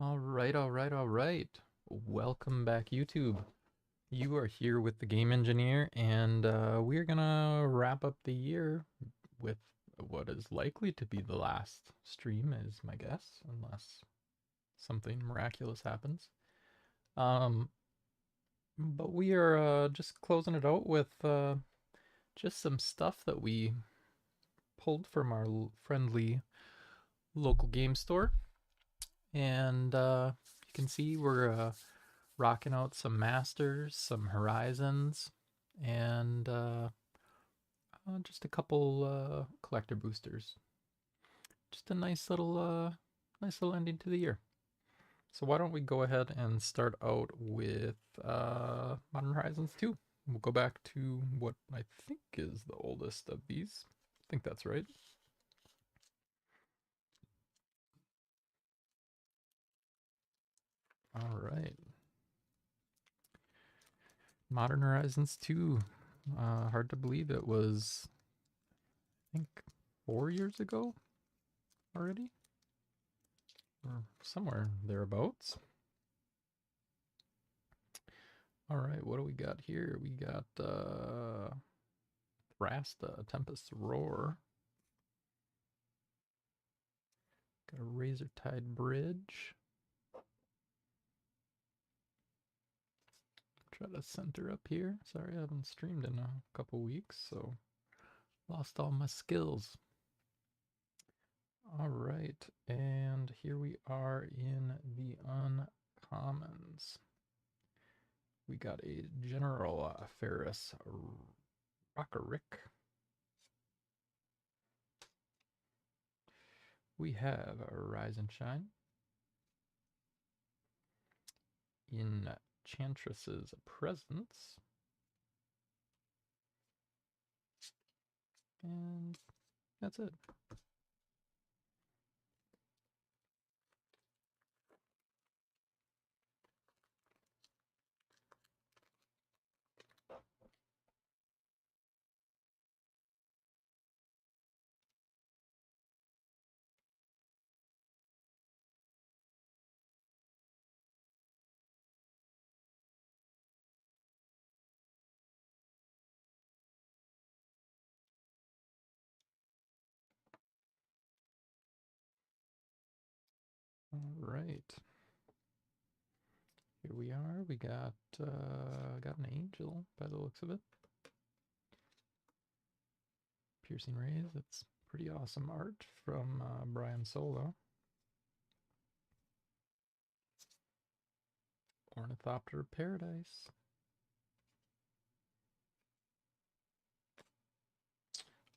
All right. Welcome back, YouTube. You are here with the Game Engineer, and we're gonna wrap up the year with what is likely to be the last stream, is my guess, unless something miraculous happens. Um, but we are just closing it out with just some stuff that we pulled from our friendly local game store, and you can see we're rocking out some Masters, some Horizons, and just a couple collector boosters. Just a nice little ending to the year. So why don't we go ahead and start out with Modern Horizons 2. We'll go back to what I think is the oldest of these. I think that's right. All right. Modern Horizons 2. Hard to believe it was, I think, 4 years ago already, or somewhere thereabouts. All right, what do we got here? We got Thrasta, Tempest's Roar. Got a Razor Tide Bridge. Try to center up here. Sorry, I haven't streamed in a couple weeks, so lost all my skills. All right, and here we are in the uncommons. We got a General Ferris Rockerick. We have a Rise and Shine. Enchantress's Presence. And that's it. All right. Here we are. We got an angel by the looks of it. Piercing Rays. That's pretty awesome art from Brian Solo. Ornithopter Paradise.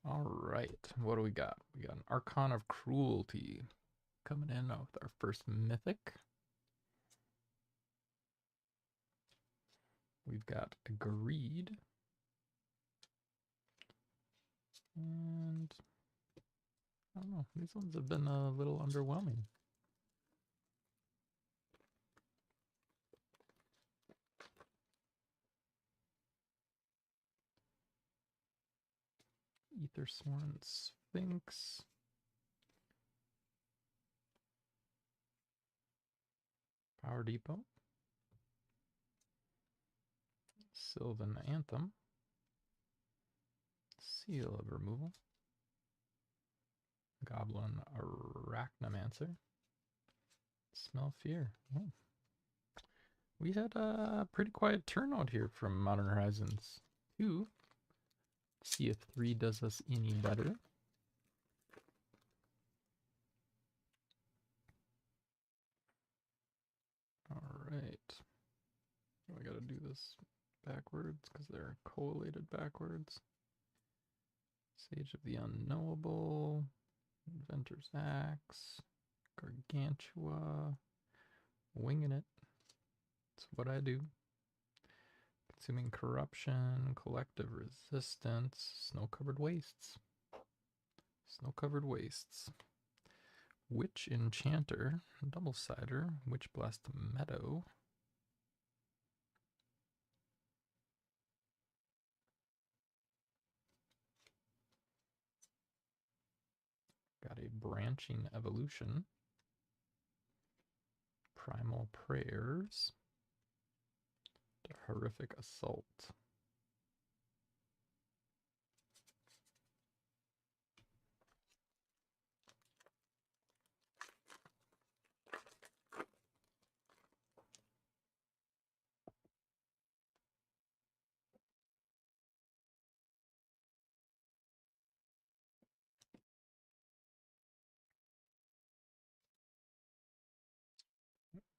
All right. What do we got? We got an Archon of Cruelty coming in with our first mythic. We've got Greed. And I don't know. These ones have been a little underwhelming. Aethersworn Sphinx. Power Depot. Sylvan Anthem. Seal of Removal. Goblin Arachnomancer. Smell Fear. Oh. We had a pretty quiet turnout here from Modern Horizons 2. See if 3 does us any better. Alright. I gotta do this backwards because they're collated backwards. Sage of the Unknowable. Inventor's Axe. Gargantua. Winging it. That's what I do. Consuming Corruption. Collective Resistance. Snow-Covered Wastes. Snow-Covered Wastes. Witch Enchanter. Double-sider. Witch Blast Meadow. Got a Branching Evolution. Primal Prayers. The Horrific Assault.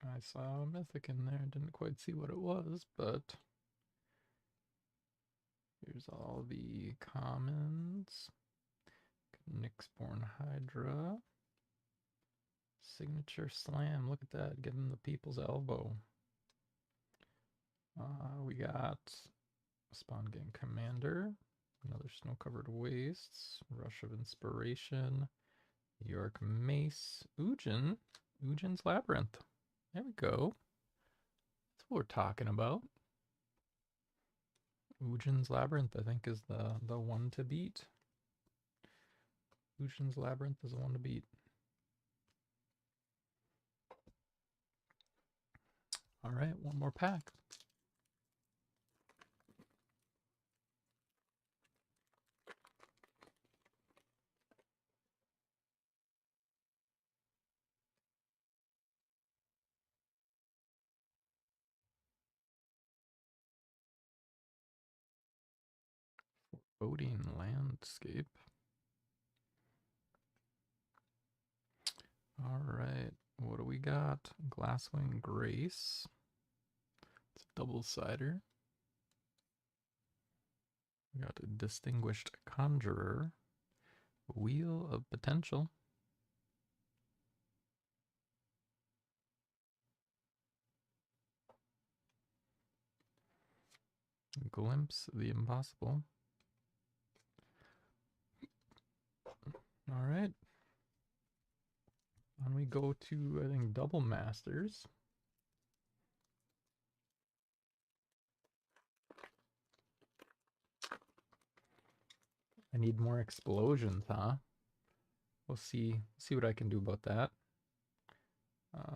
I saw a mythic in there, didn't quite see what it was, but here's all the commons. Nyxborn Hydra. Signature Slam, look at that, getting the people's elbow. We got Spawn Gang Commander, another Snow-Covered Wastes, Rush of Inspiration, York Mace, Ujin's Labyrinth. There we go. That's what we're talking about. Ujin's Labyrinth, I think, is the one to beat. Ujin's Labyrinth is the one to beat. All right, one more pack. Foreboding Landscape. All right, what do we got? Glasswing Grace. It's a double-sider. We got a Distinguished Conjurer. Wheel of Potential. Glimpse of the Impossible. All right. And we go to, I think, Double Masters. I need more explosions, huh? We'll see what I can do about that.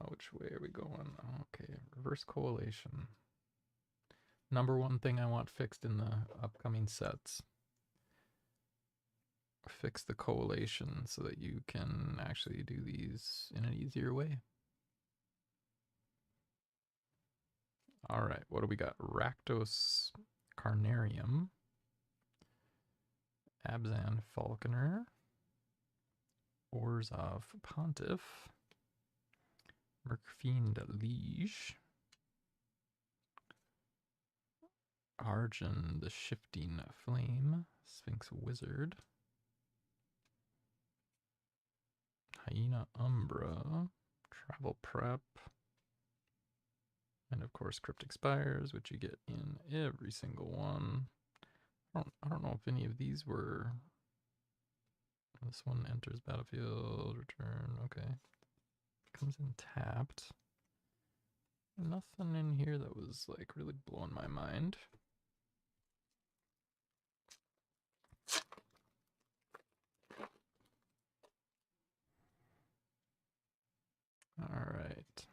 Which way are we going? Okay, Reverse Coalition. Number one thing I want fixed in the upcoming sets. Fix the Coalition so that you can actually do these in an easier way. All right, what do we got? Rakdos Carnarium. Abzan Falconer. Orzhov Pontiff. Merkfiend Liege. Arjun the Shifting Flame. Sphinx Wizard. Hyena Umbra. Travel Prep. And of course Cryptic Spires, which you get in every single one. I don't know if any of these were... This one enters battlefield, return, okay. Comes in tapped. Nothing in here that was like really blowing my mind. Alright.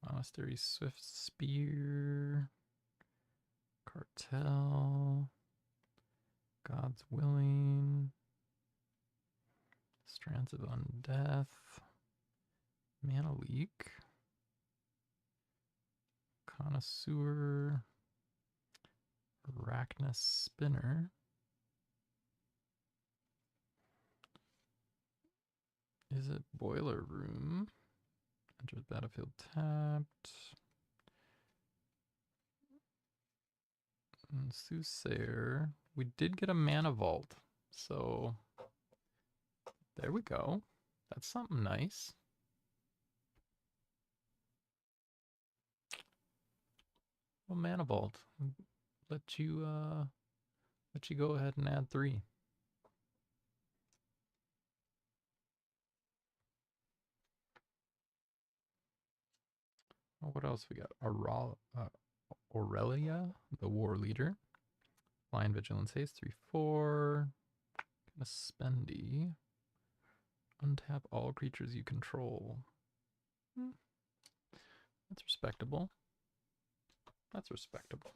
Monastery Swift Spear. Cartel. God's Willing. Strands of Undeath. Mana Leak. Connoisseur. Arachnus Spinner. Is it Boiler Room? Enters battlefield tapped. And Soothsayer. We did get a Mana Vault, so there we go. That's something nice. Well, Mana Vault. Let you go ahead and add 3. Oh, what else we got? Aurelia, the War Leader. Lion Vigilance Haste 3/4. Kind of spendy. Untap all creatures you control. That's respectable. That's respectable.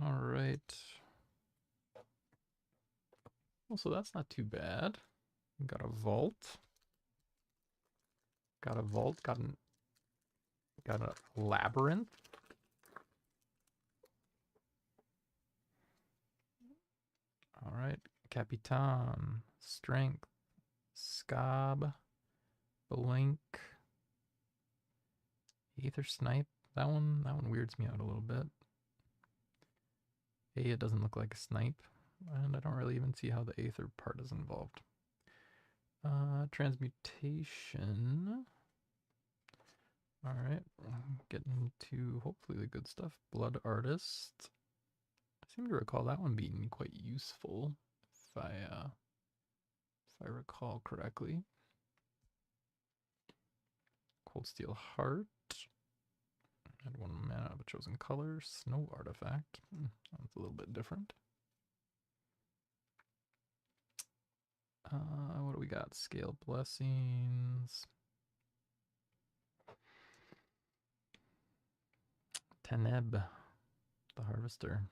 All right. Well, so that's not too bad. Got a vault. Got a vault. Got a labyrinth. All right. Capitan. Strength. Scob. Blink. Aether Snipe. That one weirds me out a little bit. It doesn't look like a snipe, and I don't really even see how the Aether part is involved. Transmutation. All right, getting to hopefully the good stuff. Blood Artist. I seem to recall that one being quite useful, if I recall correctly. Cold Steel Heart. Add 1 mana of a chosen color. Snow Artifact. That's a little bit different. What do we got? Scale Blessings. Teneb, the Harvester.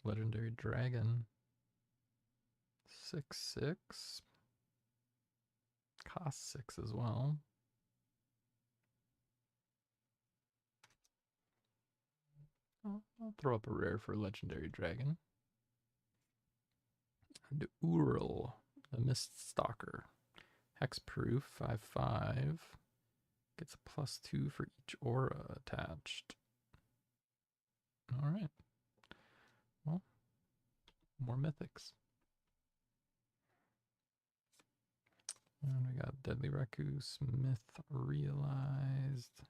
Legendary Dragon. 6/6. Cost 6 as well. I'll throw up a rare for Legendary Dragon. And Ural, the Mist Stalker. Hexproof, 5/5. Gets a +2 for each aura attached. Alright. Well, more mythics. And we got Deadly Recluse, Myth Realized.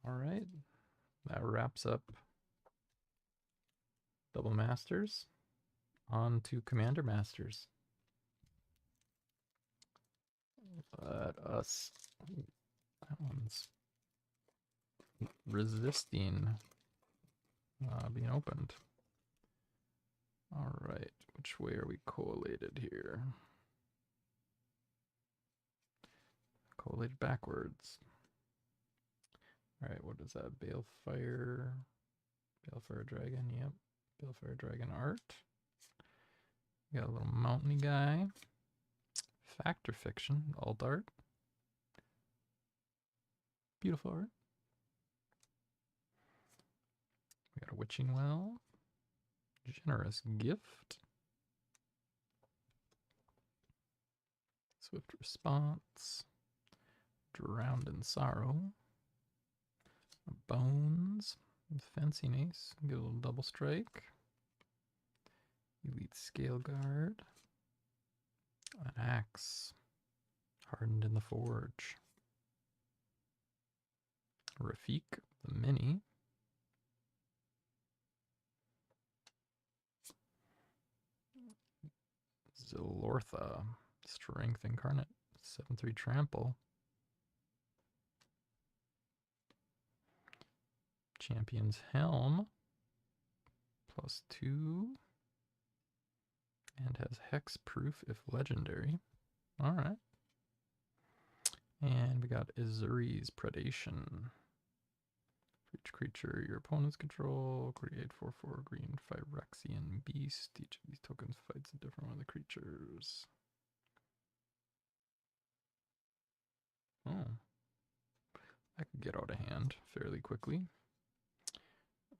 Alright. That wraps up Double Masters. On to Commander Masters. Let us... That one's resisting being opened. Alright, which way are we collated here? Collated backwards. Alright, what is that? Balefire Dragon, yep. Balefire Dragon art. Got a little mountainy guy. Factor Fiction, alt art. Beautiful art. We got a Witching Well. Generous Gift. Swift Response. Drowned in Sorrow. Bones. Fencing Ace. Get a little double strike. Elite Scale Guard. An Axe. Hardened in the Forge. Rafik, the Mini. Zilortha, Strength Incarnate. 7/3 Trample. Champion's Helm. +2. And has Hexproof if legendary. Alright. And we got Azuri's Predation. For each creature your opponents control, create 4/4 green Phyrexian Beast. Each of these tokens fights a different one of the creatures. Oh. That could get out of hand fairly quickly.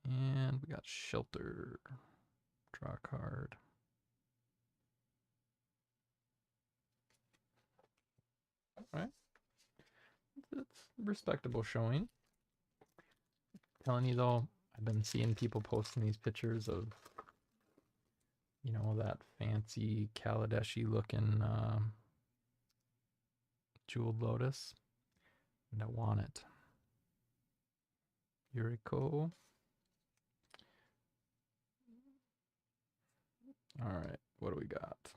And we got Shelter. Draw a card. Alright. It's respectable showing. Telling you though, I've been seeing people posting these pictures of, you know, that fancy Kaladeshi looking Jeweled Lotus. And I want it. Yuriko. Alright, what do we got?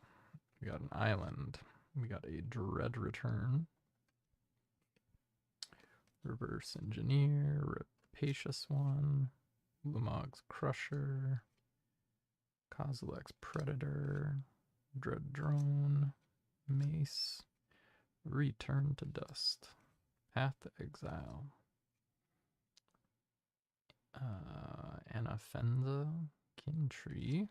We got an island. We got a Dread Return. Reverse Engineer. Rapacious One. Lumog's Crusher. Kozilek's Predator. Dread Drone, Mace, Return to Dust, Path to Exile, Anafenza, Kintree,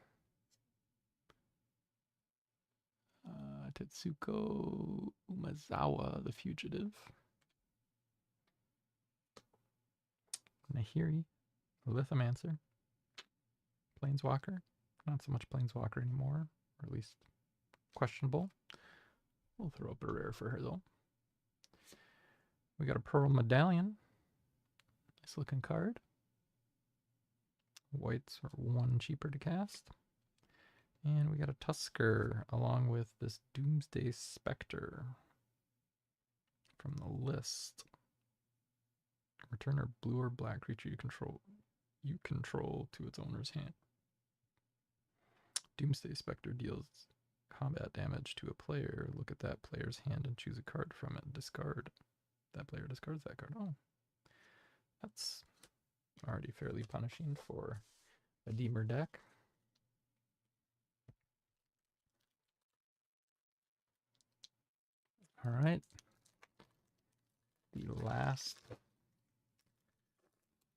Tetsuko Umazawa, the Fugitive, Nahiri, Lithomancer, Planeswalker, not so much Planeswalker anymore, or at least questionable. We'll throw up a rare for her though. We got a Pearl Medallion, nice looking card. Whites are 1 cheaper to cast. And we got a Tusker along with this Doomsday Spectre from the list. Return a blue or black creature you control to its owner's hand. Doomsday Spectre deals combat damage to a player. Look at that player's hand and choose a card from it. Discard. That player discards that card. Oh, that's already fairly punishing for a Deemer deck. All right. The last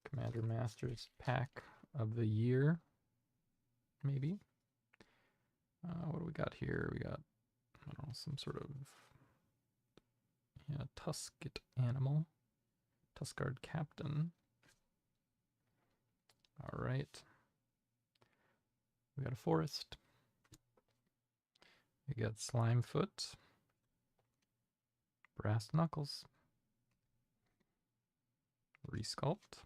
Commander Masters pack of the year, maybe. What do we got here? We got, I don't know, some sort of Tusket animal. Tuskard Captain. All right. We got a Forest. We got Slimefoot. Brass Knuckles. Resculpt.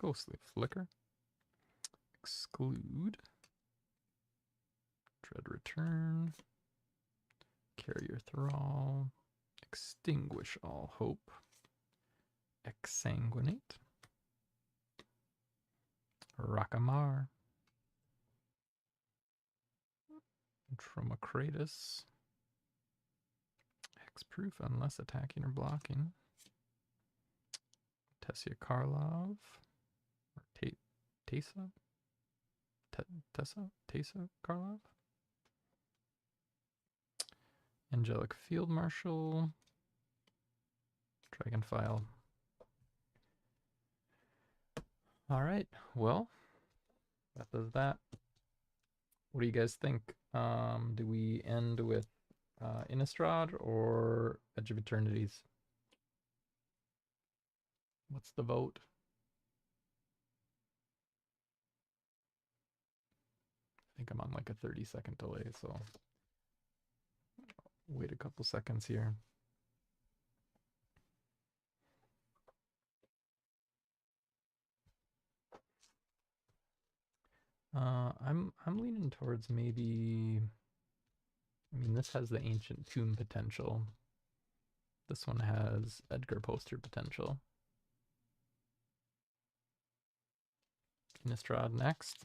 Ghostly Flicker. Exclude. Dread Return. Carrier Thrall. Extinguish All Hope. Exsanguinate. Rakamar. Tromacratus. Hexproof unless attacking or blocking. Tessia Karlov. Or Tessa? Tessa Karlov? Angelic Field Marshal. Dragonfile. All right, well, that does that. What do you guys think? Do we end with Innistrad or Edge of Eternities? What's the vote? I think I'm on like a 30-second delay, so wait a couple seconds here. I'm leaning towards maybe, I mean, this has the Ancient Tomb potential. This one has Edgar poster potential. Innistrad next.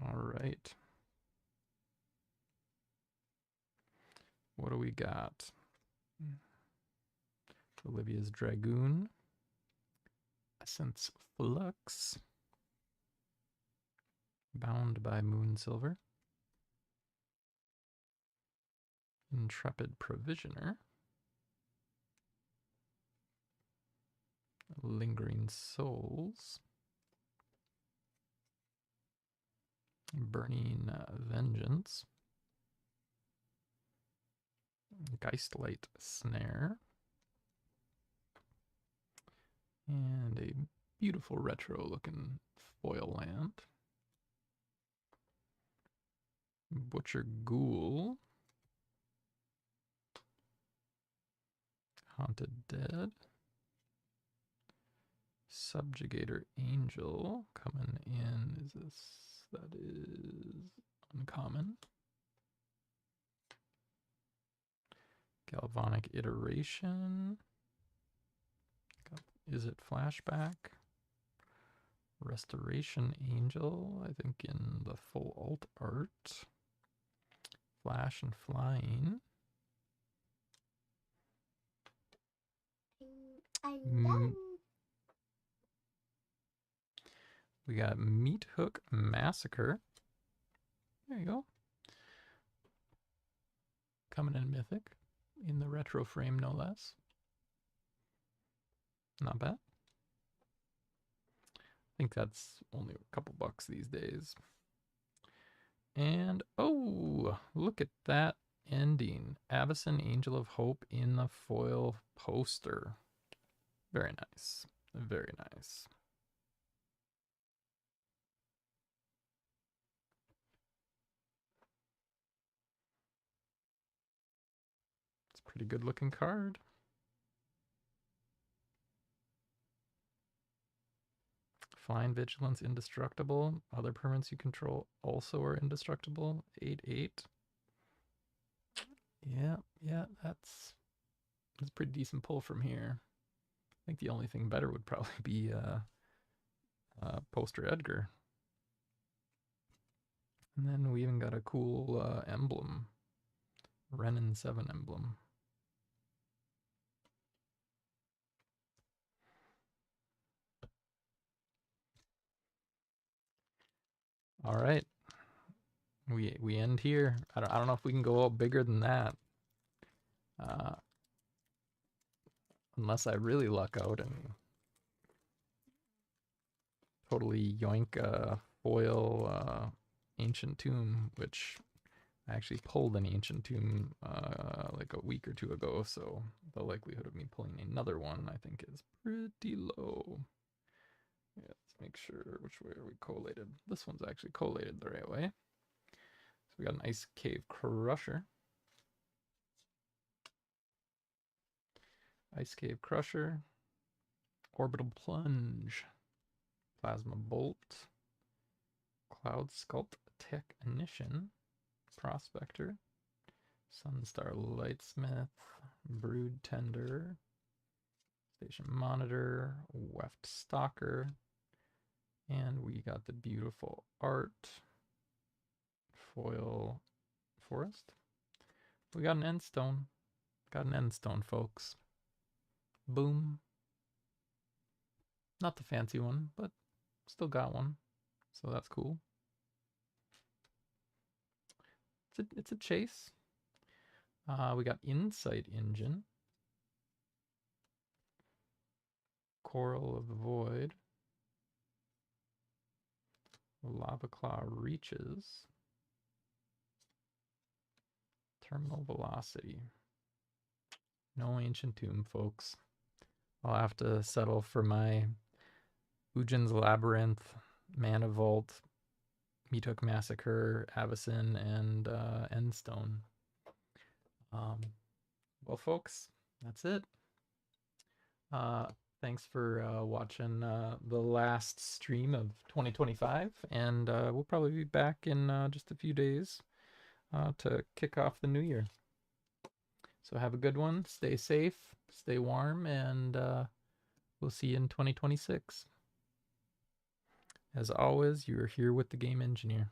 All right. What do we got? Olivia's Dragoon. Essence Flux. Bound by Moonsilver. Intrepid Provisioner. Lingering Souls. Burning Vengeance. Geistlight Snare. And a beautiful retro looking foil land. Butcher Ghoul. Haunted Dead. Subjugator Angel coming in. Is this? That is uncommon. Galvanic Iteration. Is it Flashback? Restoration Angel, I think in the full alt art. Flash and Flying. We got Meat Hook Massacre. There you go. Coming in Mythic. In the retro frame, no less. Not bad. I think that's only a couple bucks these days. And, oh, look at that ending. Avacyn, Angel of Hope in the foil poster. Very nice. Very nice. It's a pretty good looking card. Flying Vigilance, indestructible. Other permanents you control also are indestructible. 8/8. Yeah, that's a pretty decent pull from here. I think the only thing better would probably be Poster Edgar. And then we even got a cool emblem. Renin 7 emblem. All right. We end here. I don't know if we can go out bigger than that. Unless I really luck out and totally yoink a foil Ancient Tomb, which I actually pulled an Ancient Tomb like a week or two ago, so the likelihood of me pulling another one I think is pretty low. Yeah, let's make sure which way are we collated. This one's actually collated the right way. So we got an Ice Cave Crusher. Ice Cave Crusher. Orbital Plunge. Plasma Bolt. Cloud Sculpt Technician. Prospector. Sunstar Lightsmith. Brood Tender. Station Monitor. Weft Stalker. And we got the beautiful art. Foil Forest. We got an Endstone. Got an Endstone, folks. Boom. Not the fancy one, but still got one. So that's cool. It's a chase. We got Insight Engine. Coral of the Void. Lava Claw Reaches. Terminal Velocity. No Ancient Tomb, folks. I'll have to settle for my Ujin's Labyrinth, Mana Vault, Meat Hook Massacre, Avacyn, and Endstone. Well, folks, that's it. Thanks for watching the last stream of 2025, and we'll probably be back in just a few days to kick off the new year. So have a good one, stay safe, stay warm, and we'll see you in 2026. As always, you're here with the Game Engineer.